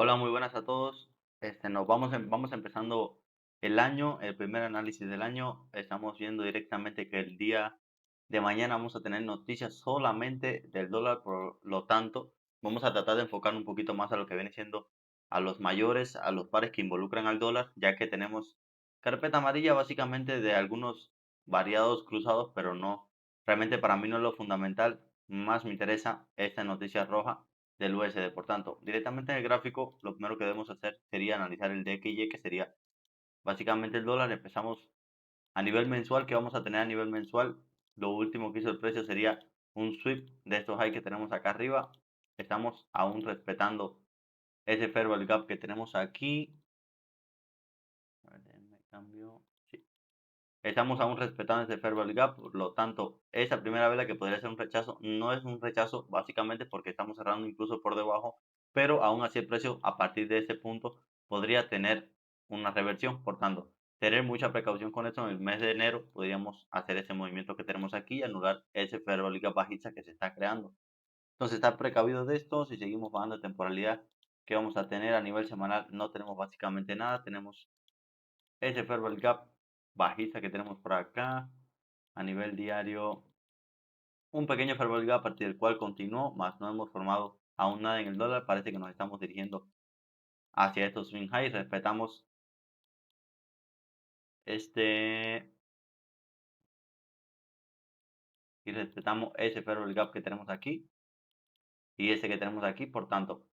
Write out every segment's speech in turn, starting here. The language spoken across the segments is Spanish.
Hola, muy buenas a todos. Vamos empezando el año, el primer análisis del año. Estamos viendo directamente que el día de mañana vamos a tener noticias solamente del dólar, por lo tanto, vamos a tratar de enfocar un poquito más a lo que viene siendo a los mayores, a los pares que involucran al dólar, ya que tenemos carpeta amarilla básicamente de algunos variados cruzados, pero no, realmente para mí no es lo fundamental. Más me interesa esta noticia roja del USD. Por tanto, directamente en el gráfico, lo primero que debemos hacer sería analizar el DXY, que sería básicamente el dólar. Empezamos a nivel mensual, que vamos a tener a nivel mensual. Lo último que hizo el precio sería un sweep de estos high que tenemos acá arriba. Estamos aún respetando ese fair value gap que tenemos aquí. A ver, déjenme cambio. Sí. Estamos aún respetando ese fair value gap, por lo tanto, esa primera vela que podría ser un rechazo, no es un rechazo básicamente porque estamos cerrando incluso por debajo, pero aún así el precio a partir de ese punto podría tener una reversión. Por tanto, tener mucha precaución con esto. En el mes de enero podríamos hacer ese movimiento que tenemos aquí y anular ese fair value gap bajista que se está creando. Entonces, estar precavidos de esto. Si seguimos bajando de temporalidad, que vamos a tener a nivel semanal, no tenemos básicamente nada. Tenemos ese fair value gap bajista que tenemos por acá. A nivel diario, un pequeño fair value gap a partir del cual continuó, más no hemos formado aún nada en el dólar. Parece que nos estamos dirigiendo hacia estos swing highs. Respetamos este y respetamos ese fair value gap que tenemos aquí y ese que tenemos aquí. Por tanto,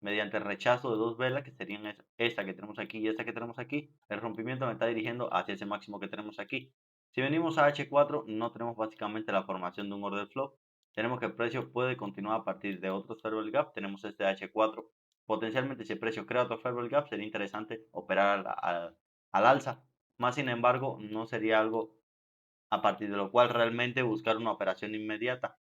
mediante el rechazo de dos velas, que serían esta que tenemos aquí y esta que tenemos aquí, el rompimiento me está dirigiendo hacia ese máximo que tenemos aquí. Si venimos a H4, no tenemos básicamente la formación de un order flow. Tenemos que el precio puede continuar a partir de otro fair value gap. Tenemos este H4. Potencialmente, si el precio crea otro fair value gap, sería interesante operar al alza. Más sin embargo, no sería algo a partir de lo cual realmente buscar una operación inmediata.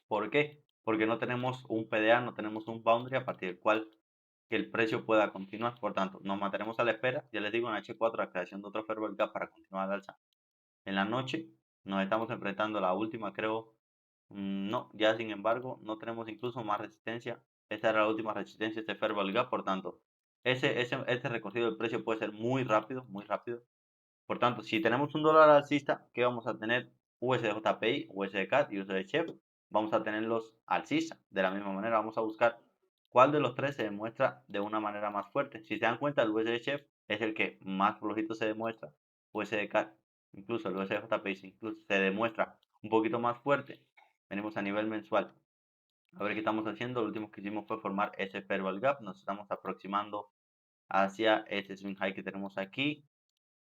¿Por qué? Porque no tenemos un PDA, no tenemos un boundary a partir del cual que el precio pueda continuar. Por tanto, nos mantenemos a la espera. Ya les digo, en H4 la creación de otro fair value gap para continuar al alza. En la noche nos estamos enfrentando a la última, creo. No, ya sin embargo, no tenemos incluso más resistencia. Esta era la última resistencia, este fair value gap. Por tanto, este recorrido del precio puede ser muy rápido, muy rápido. Por tanto, si tenemos un dólar alcista, ¿qué vamos a tener? USDJPI, USDCAD y USDCHEF. Vamos a tenerlos alcista. De la misma manera, vamos a buscar cuál de los tres se demuestra de una manera más fuerte. Si se dan cuenta, el USDCHEF es el que más flojito se demuestra. USDCAD, incluso el USDJPI, incluso se demuestra un poquito más fuerte. Venimos a nivel mensual. A ver qué estamos haciendo. Lo último que hicimos fue formar ese fair value gap. Nos estamos aproximando hacia ese swing high que tenemos aquí.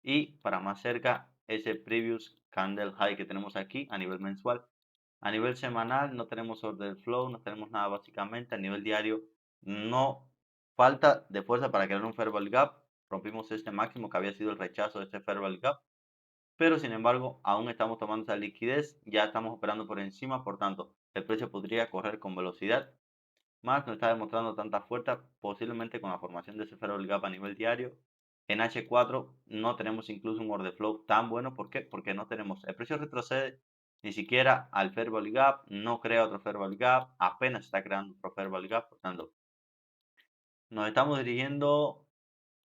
Y para más cerca, ese previous candle high que tenemos aquí a nivel mensual. A nivel semanal no tenemos order flow, no tenemos nada básicamente. A nivel diario no falta de fuerza para crear un fair value gap. Rompimos este máximo que había sido el rechazo de este fair value gap. Pero sin embargo, aún estamos tomando esa liquidez, ya estamos operando por encima, por tanto, el precio podría correr con velocidad. Más no está demostrando tanta fuerza, posiblemente con la formación de ese fair value gap a nivel diario. En H4 no tenemos incluso un order flow tan bueno. ¿Por qué? Porque no tenemos, el precio retrocede ni siquiera al fair value gap, no crea otro fair value gap, apenas está creando otro fair value gap. Por tanto, nos estamos dirigiendo,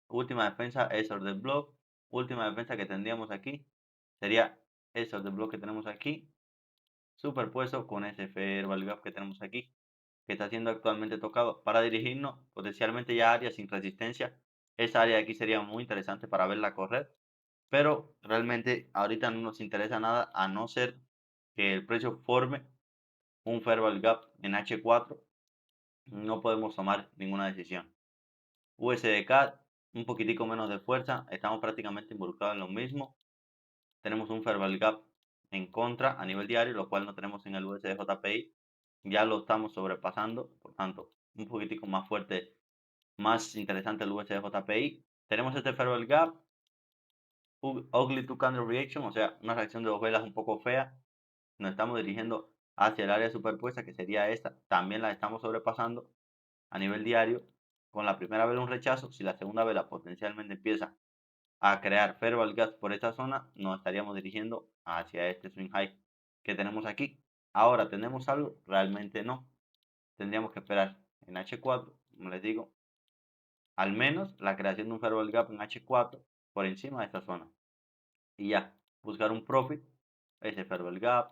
última defensa es order block, última defensa que tendríamos aquí sería ese order block que tenemos aquí, superpuesto con ese fair value gap que tenemos aquí, que está siendo actualmente tocado, para dirigirnos potencialmente ya a áreas sin resistencia. Esa área de aquí sería muy interesante para verla correr, pero realmente ahorita no nos interesa nada a no ser que el precio forme un fair value gap en H4. No podemos tomar ninguna decisión. USDK, un poquitico menos de fuerza, estamos prácticamente involucrados en lo mismo. Tenemos un fair value gap en contra a nivel diario, lo cual no tenemos en el USDJPI. Ya lo estamos sobrepasando, por tanto, un poquitico más fuerte, más interesante el USDJPI. Tenemos este fair value gap, ugly two candle reaction, o sea, una reacción de dos velas un poco fea. Nos estamos dirigiendo hacia el área superpuesta, que sería esta. También la estamos sobrepasando a nivel diario. Con la primera vela un rechazo, si la segunda vela potencialmente empieza a crear fair value gaps por esta zona, nos estaríamos dirigiendo hacia este swing high que tenemos aquí. Ahora, ¿tenemos algo? Realmente no. Tendríamos que esperar en H4, como les digo, al menos la creación de un fair value gap en H4 por encima de esta zona. Y ya, buscar un profit, ese fair value gap,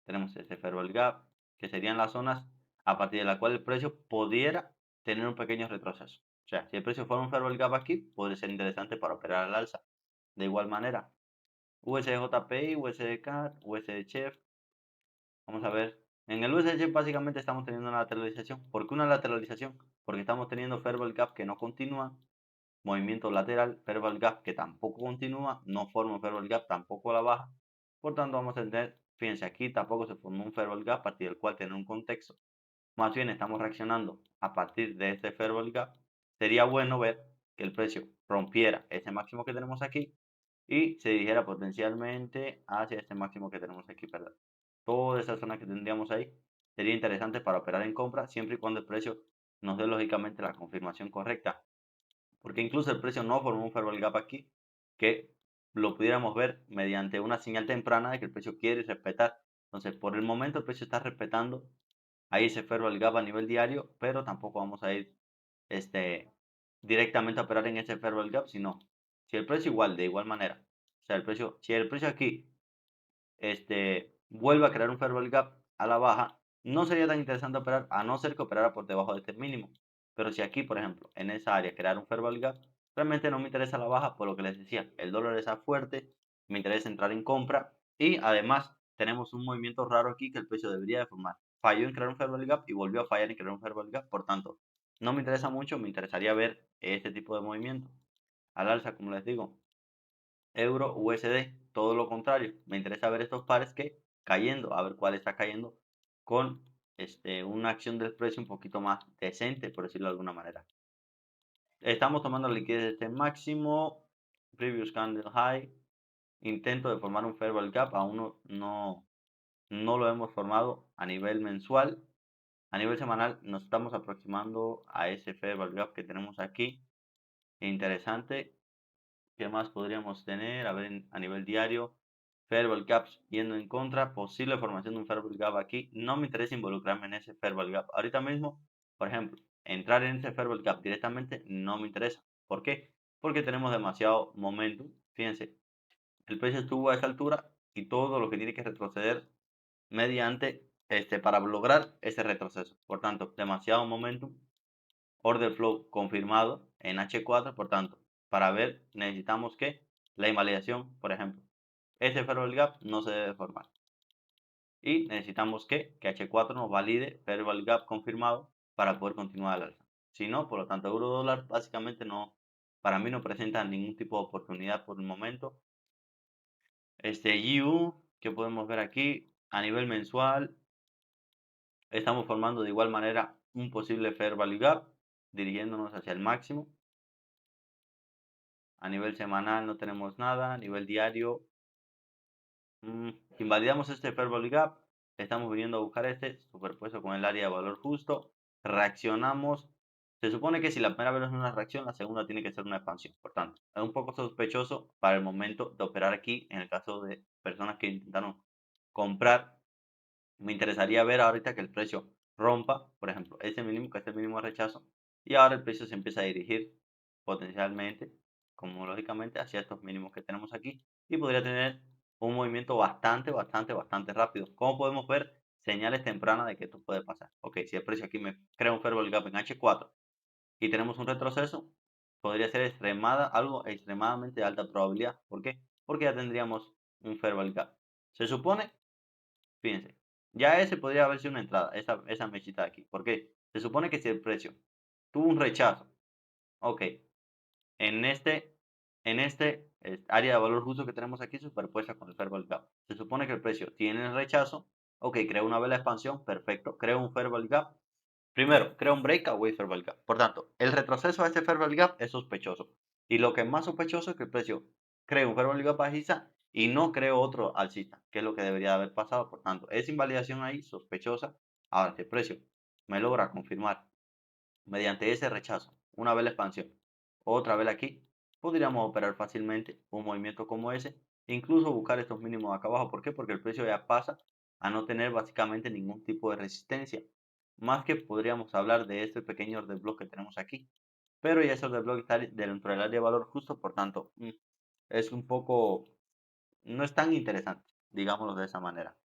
tenemos ese fair value gap, que serían las zonas a partir de la cual el precio pudiera tener un pequeño retroceso. O sea, si el precio fuera un fair value gap aquí, podría ser interesante para operar al alza. De igual manera, USDJPI, USDCAD, USDCHEF, vamos a ver. En el USDCHEF básicamente estamos teniendo una lateralización. ¿Por qué una lateralización? Porque estamos teniendo fair value gap que no continúa, movimiento lateral, fair value gap que tampoco continúa, no forma un fair value gap, tampoco la baja. Por tanto, vamos a tener, fíjense, aquí tampoco se formó un fair value gap a partir del cual tener un contexto. Más bien estamos reaccionando a partir de este fair value gap. Sería bueno ver que el precio rompiera ese máximo que tenemos aquí y se dirigiera potencialmente hacia este máximo que tenemos aquí, ¿verdad? Toda esa zona que tendríamos ahí sería interesante para operar en compra siempre y cuando el precio nos dé lógicamente la confirmación correcta. Porque incluso el precio no formó un fair value gap aquí, que lo pudiéramos ver mediante una señal temprana de que el precio quiere respetar. Entonces, por el momento el precio está respetando ahí ese fair value gap a nivel diario, pero tampoco vamos a ir directamente a operar en ese fair value gap, sino si el precio igual, de igual manera, o sea, si el precio aquí vuelve a crear un fair value gap a la baja, no sería tan interesante operar a no ser que operara por debajo de este mínimo. Pero si aquí, por ejemplo, en esa área crear un fair value gap, realmente no me interesa la baja por lo que les decía, el dólar está fuerte, me interesa entrar en compra y además tenemos un movimiento raro aquí que el precio debería de formar. Falló en crear un fair value gap y volvió a fallar en crear un fair value gap, por tanto, no me interesa mucho, me interesaría ver este tipo de movimiento. Al alza, como les digo, euro, USD, todo lo contrario. Me interesa ver estos pares que cayendo, a ver cuál está cayendo con una acción del precio un poquito más decente, por decirlo de alguna manera. Estamos tomando la liquidez de este máximo, previous candle high, intento de formar un fair value gap, aún no lo hemos formado a nivel mensual. A nivel semanal nos estamos aproximando a ese fair value gap que tenemos aquí. Interesante. ¿Qué más podríamos tener? A ver, a nivel diario, fair value gaps yendo en contra, posible formación de un fair value gap aquí. No me interesa involucrarme en ese fair value gap. Ahorita mismo, por ejemplo, entrar en ese fair value gap directamente no me interesa. ¿Por qué? Porque tenemos demasiado momentum. Fíjense, el precio estuvo a esa altura y todo lo que tiene que retroceder mediante para lograr ese retroceso. Por tanto, demasiado momentum. Order flow confirmado en H4, por tanto, para ver necesitamos que la invalidación, por ejemplo, ese fair value gap no se debe formar. Y necesitamos que H4 nos valide fair value gap confirmado para poder continuar al alza. Si no, por lo tanto, euro dólar básicamente no, para mí no presenta ningún tipo de oportunidad por el momento. GU, que podemos ver aquí, a nivel mensual, estamos formando de igual manera un posible fair value gap, dirigiéndonos hacia el máximo. A nivel semanal no tenemos nada. A nivel diario, invalidamos este fair value gap. Estamos viniendo a buscar superpuesto con el área de valor justo. Reaccionamos. Se supone que si la primera vez es una reacción, la segunda tiene que ser una expansión. Por tanto, es un poco sospechoso para el momento de operar aquí en el caso de personas que intentaron comprar. Me interesaría ver ahorita que el precio rompa, por ejemplo, ese mínimo, que es el mínimo de rechazo, y ahora el precio se empieza a dirigir potencialmente, como lógicamente, hacia estos mínimos que tenemos aquí, y podría tener un movimiento bastante rápido. Como podemos ver, señales tempranas de que esto puede pasar. Ok, si el precio aquí me crea un fair value gap en H4 y tenemos un retroceso, podría ser algo extremadamente de alta probabilidad. ¿Por qué? Porque ya tendríamos un fair value gap. Se supone. Fíjense, ya ese podría haber sido una entrada, esa mechita de aquí. ¿Por qué? Se supone que si el precio tuvo un rechazo, ok, en área de valor justo que tenemos aquí superpuesta con el fair value gap. Se supone que el precio tiene el rechazo, ok, crea una vela de expansión, perfecto, crea un fair value gap. Primero, crea un breakaway fair value gap. Por tanto, el retroceso a este fair value gap es sospechoso. Y lo que es más sospechoso es que el precio cree un fair value gap bajista y no creo otro alcista, que es lo que debería haber pasado. Por tanto, esa invalidación ahí sospechosa. Ahora, si el precio me logra confirmar mediante ese rechazo una vela expansión, otra vela aquí, podríamos operar fácilmente un movimiento como ese, e incluso buscar estos mínimos acá abajo. ¿Por qué? Porque el precio ya pasa a no tener básicamente ningún tipo de resistencia. Más que podríamos hablar de este pequeño order block que tenemos aquí. pero ya ese order block está dentro del área de valor justo, por tanto, es un poco, no es tan interesante, digámoslo de esa manera.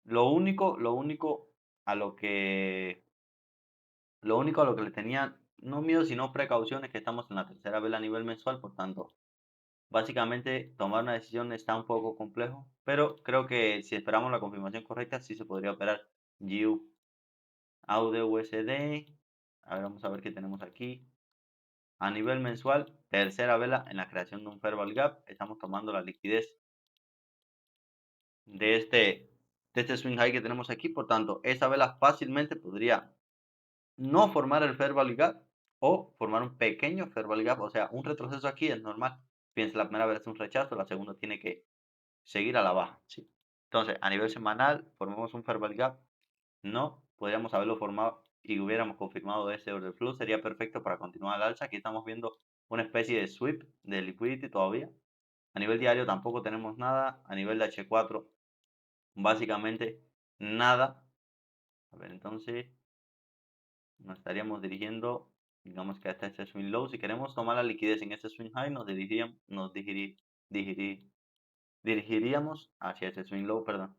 Lo único a lo que, lo único a lo que le tenía, no miedo, sino precauciones, que estamos en la tercera vela a nivel mensual, por tanto, básicamente tomar una decisión está un poco complejo, pero creo que si esperamos la confirmación correcta, sí se podría operar GU, AUD, USD. A ver, vamos a ver qué tenemos aquí. A nivel mensual, tercera vela en la creación de un fair value gap. Estamos tomando la liquidez de este swing high que tenemos aquí. Por tanto, esa vela fácilmente podría no formar el fair value gap o formar un pequeño fair value gap. O sea, un retroceso aquí es normal. Piensa, la primera vela es un rechazo, la segunda tiene que seguir a la baja. ¿Sí? Entonces, a nivel semanal, formamos un fair value gap. No, podríamos haberlo formado y hubiéramos confirmado ese order flow. Sería perfecto para continuar al alza. Aquí estamos viendo una especie de sweep de liquidity todavía. A nivel diario tampoco tenemos nada. A nivel de H4, básicamente nada. A ver, entonces nos estaríamos dirigiendo, digamos que hasta este swing low. Si queremos tomar la liquidez en este swing high, dirigiríamos hacia ese swing low, perdón.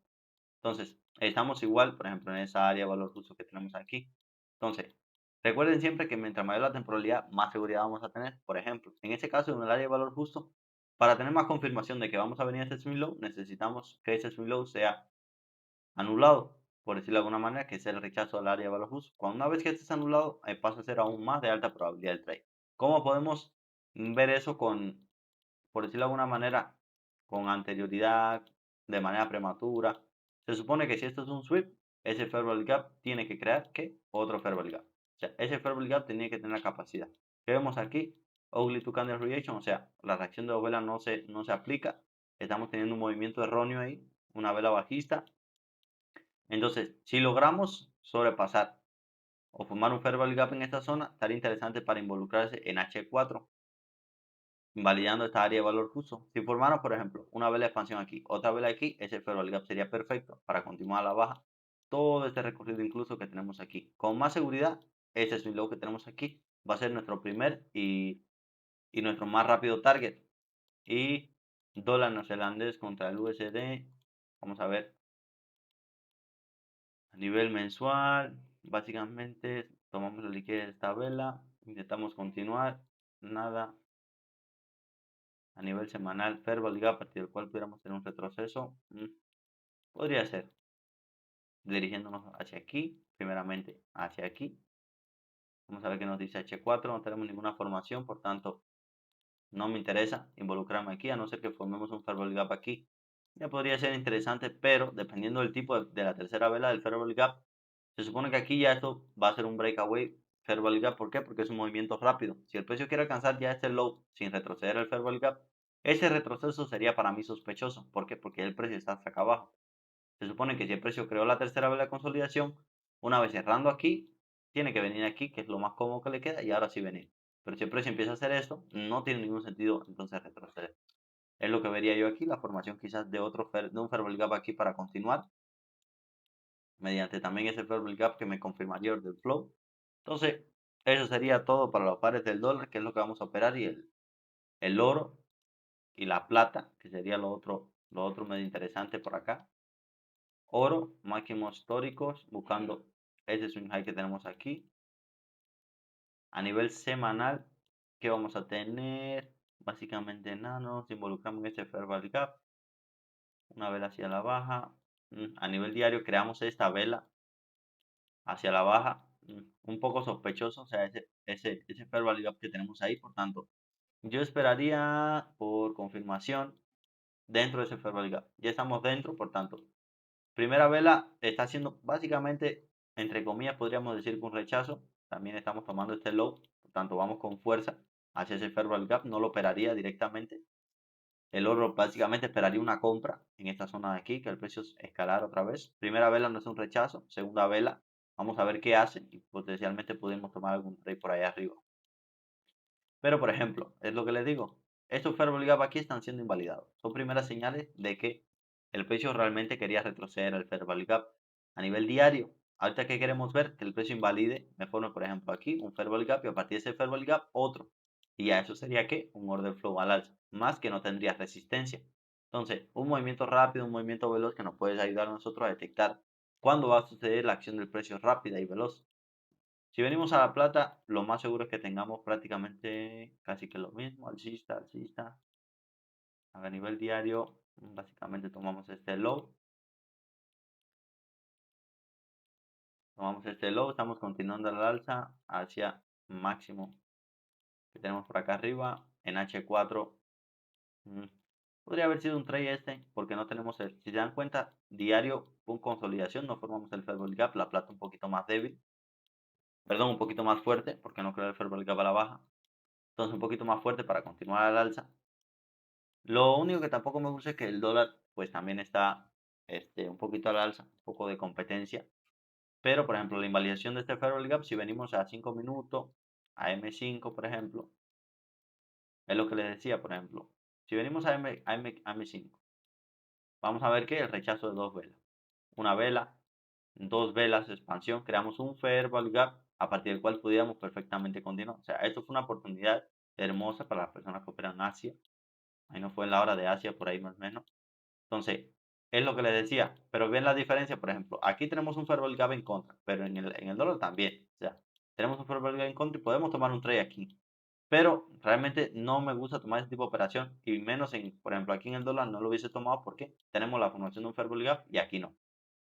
Entonces, estamos igual, por ejemplo, en esa área de valor justo que tenemos aquí. Entonces, recuerden siempre que mientras mayor la temporalidad, más seguridad vamos a tener. Por ejemplo, en este caso, en el área de valor justo, para tener más confirmación de que vamos a venir a este swing low, necesitamos que ese swing low sea anulado, por decirlo de alguna manera, que es el rechazo al área de valor justo. Cuando una vez que este es anulado, pasa a ser aún más de alta probabilidad del trade. ¿Cómo podemos ver eso con, por decirlo de alguna manera, con anterioridad, de manera prematura? Se supone que si esto es un sweep, ese fair value gap tiene que crear, ¿qué? Otro fair value gap. O sea, ese fair value gap tiene que tener la capacidad. ¿Qué vemos aquí? Ugly to candle reaction, o sea, la reacción de dos velas no se aplica. Estamos teniendo un movimiento erróneo ahí, una vela bajista. Entonces, si logramos sobrepasar o formar un fair value gap en esta zona, estaría interesante para involucrarse en H4, validando esta área de valor justo. Si formara, por ejemplo, una vela de expansión aquí, otra vela aquí, ese fair value gap sería perfecto para continuar a la baja todo este recorrido incluso que tenemos aquí. Con más seguridad, ese swing low que tenemos aquí va a ser nuestro primer y nuestro más rápido target. Y dólar neozelandés contra el USD, vamos a ver a nivel mensual, básicamente tomamos la liquidez de esta vela, intentamos continuar, nada. A nivel semanal, fair value gap a partir del cual pudiéramos tener un retroceso, podría ser dirigiéndonos hacia aquí, primeramente hacia aquí. Vamos a ver qué nos dice H4, no tenemos ninguna formación, por tanto no me interesa involucrarme aquí, a no ser que formemos un fair value gap aquí. Ya podría ser interesante, pero dependiendo del tipo de la tercera vela del fair value gap, se supone que aquí ya esto va a ser un breakaway fair value gap. ¿Por qué? Porque es un movimiento rápido. Si el precio quiere alcanzar ya este low sin retroceder al fair value gap, ese retroceso sería para mí sospechoso. ¿Por qué? Porque el precio está hasta acá abajo. Se supone que si el precio creó la tercera vela de consolidación, una vez cerrando aquí, tiene que venir aquí, que es lo más cómodo que le queda, y ahora sí venir. Pero si el precio empieza a hacer esto, no tiene ningún sentido entonces retroceder. Es lo que vería yo aquí, la formación quizás de un fair value gap aquí para continuar, mediante también ese fair value gap que me confirmaría el flow. Entonces, eso sería todo para los pares del dólar, que es lo que vamos a operar, y el oro y la plata, que sería lo otro medio interesante por acá. Oro, máximos históricos, buscando ese swing high que tenemos aquí. A nivel semanal, ¿qué vamos a tener? Básicamente nada, nos involucramos en este fair value gap. Una vela hacia la baja. A nivel diario creamos esta vela hacia la baja. Un poco sospechoso, o sea, ese fair value gap que tenemos ahí. Por tanto, yo esperaría por confirmación dentro de ese fair value gap. Ya estamos dentro, por tanto, primera vela está haciendo básicamente, entre comillas, podríamos decir que un rechazo. También estamos tomando este low, por tanto vamos con fuerza hacia ese fair value gap. No lo operaría directamente. El oro básicamente esperaría una compra en esta zona de aquí, que el precio escalar otra vez. Primera vela no es un rechazo. Segunda vela, vamos a ver qué hace y potencialmente podemos tomar algún trade por allá arriba. Pero por ejemplo, es lo que les digo, estos fair value gap aquí están siendo invalidados. Son primeras señales de que el precio realmente quería retroceder al fair value gap a nivel diario. ahorita que queremos ver que el precio invalide, me forme, por ejemplo, aquí un fair value gap y a partir de ese fair value gap otro. Y ya eso sería que un order flow al alza, más que no tendría resistencia. Entonces, un movimiento rápido, un movimiento veloz que nos puede ayudar a nosotros a detectar cuándo va a suceder la acción del precio rápida y veloz. Si venimos a la plata, lo más seguro es que tengamos prácticamente casi que lo mismo, alcista, alcista. A nivel diario, básicamente tomamos este low, estamos continuando al alza hacia máximo que tenemos por acá arriba en H4. mm, Podría haber sido un trade este, porque no tenemos el, si se dan cuenta, diario con consolidación, no formamos el fair value gap, la plata un poquito más débil, perdón, un poquito más fuerte, porque no creo el fair value gap a la baja, entonces un poquito más fuerte para continuar al alza. Lo único que tampoco me gusta es que el dólar pues también está un poquito al alza, un poco de competencia. Pero, por ejemplo, la invalidación de este fair value gap, si venimos a 5 minutos, a M5, por ejemplo, es lo que les decía, por ejemplo. Si venimos a M5, vamos a ver que el rechazo de dos velas. Una vela, dos velas, expansión, creamos un fair value gap a partir del cual pudiéramos perfectamente continuar. O sea, esto fue una oportunidad hermosa para las personas que operan en Asia. Ahí no fue en la hora de Asia, por ahí más o menos. Entonces, es lo que les decía, pero ven la diferencia, por ejemplo, aquí tenemos un fair value gap en contra, pero en el dólar también, o sea, tenemos un fair value gap en contra y podemos tomar un trade aquí, pero realmente no me gusta tomar ese tipo de operación y menos por ejemplo, aquí en el dólar no lo hubiese tomado porque tenemos la formación de un fair value gap y aquí no.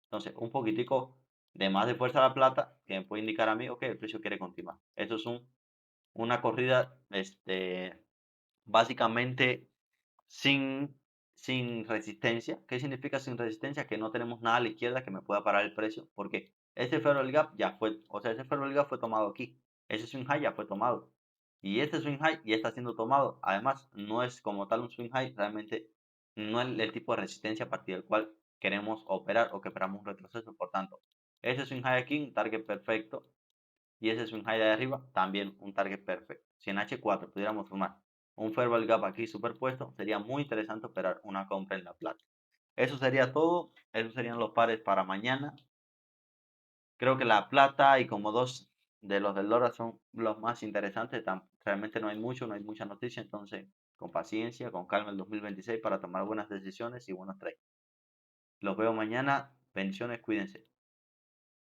Entonces, un poquitico de más de fuerza a la plata que me puede indicar a mí, ok, el precio quiere continuar. Esto es una corrida, básicamente sin, sin resistencia. ¿Qué significa sin resistencia? Que no tenemos nada a la izquierda que me pueda parar el precio, porque ese fair value gap ya fue, o sea, ese fair value gap fue tomado aquí. Ese swing high ya fue tomado. Y este swing high ya está siendo tomado. Además, no es como tal un swing high, realmente no es el tipo de resistencia a partir del cual queremos operar o que esperamos un retroceso. Por tanto, ese swing high aquí, un target perfecto, y ese swing high de arriba, también un target perfecto. Si en H4 pudiéramos formar un fair value gap aquí superpuesto, sería muy interesante operar una compra en la plata. Eso sería todo, esos serían los pares para mañana. Creo que la plata y como dos de los del dólar son los más interesantes. Realmente no hay mucho, no hay mucha noticia, entonces con paciencia, con calma el 2026 para tomar buenas decisiones y buenos trades. Los veo mañana. Bendiciones, cuídense.